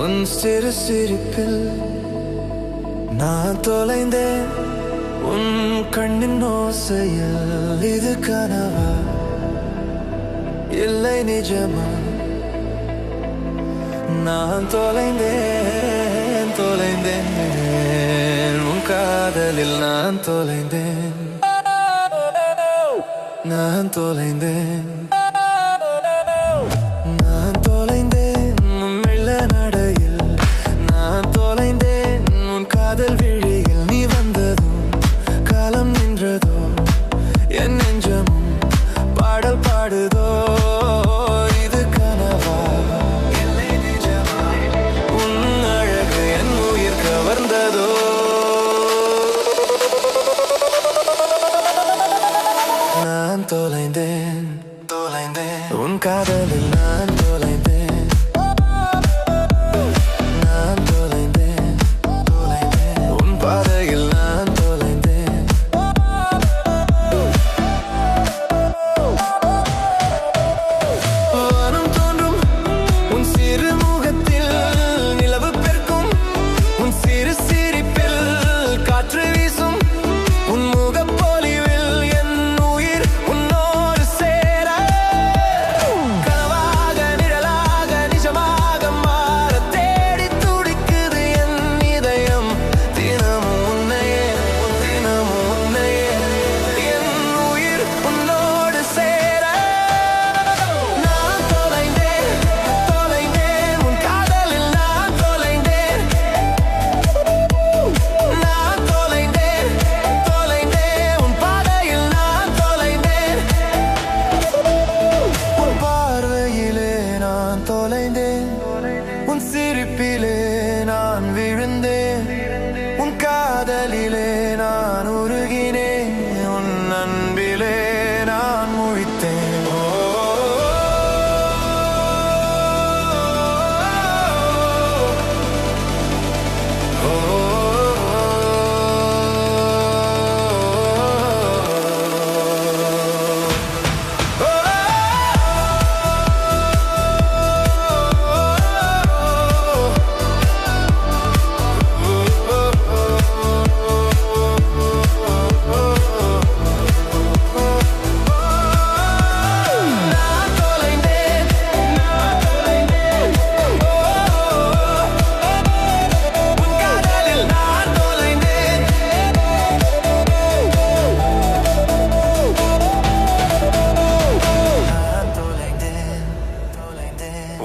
உன் சிறு சிரிப்பில் நான் தொலைந்தேன். உன் கண்ணின் ஓசையில் இது கனவா இல்லை நிஜமா? நான் தொலைந்தேன் உன் காதலில் நான் தொலைந்தேன். நான் தொலைந்தேன் உன் மெல்ல நடையில். நான் தொலைந்தேன் உன் காதல் விழியில். நீ வந்ததும் காலம் நின்றதோ, என் நெஞ்சமும் பாடல் பாடுதோ. இது கனவா இல்லை நிஜமா? உன் அழகு என் உயிர் கவர்ந்ததோ. நான் தொலைந்தேன் உன் காதலில். நான் தொலைந்தேன் உன் பாதையில். நான் தொலைந்தேன் வானம் தோன்றும் உன் சிறு முகத்தில், நிலவு பெருக்கும் உன் சிறு சிரிப்பில், காற்று வீசும் உன் முகப்பொலிவில் என் உயிர் உன்னோடு சேர. கனவாக நிழலாக நிஜமாக மாற தேடி துடிக்குது என் இதயம். தினமும் உன்னையே என் உயிர் உன்னோடு சேர. நான் தொலைந்தேன் உன் காதலில். நான் தொலைந்தேன் உன் பாதையில். நான் தொலைந்தேன் உன் பார்வையிலே. நான் தொலைந்தேன் உன் சிரிப்பிலே. நான் விழுந்தேன் உன் காதலிலே. நான் உருகினேன் உன் அன்பிலே. நான் முழித்தேன்.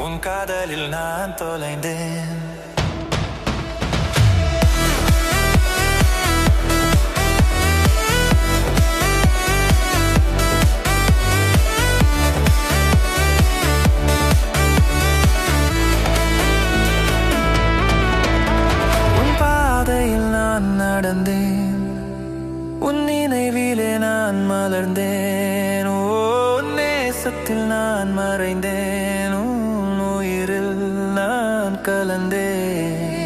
உன் காதலில் நான் தொலைந்தேன். உன் பாதையில் நான் நடந்தேன். உன் நினைவிலே நான் மலர்ந்தேன். ஓ நேசத்தில் நான் மறைந்தேன். உன் உயிரில் நான் கலந்தேன்.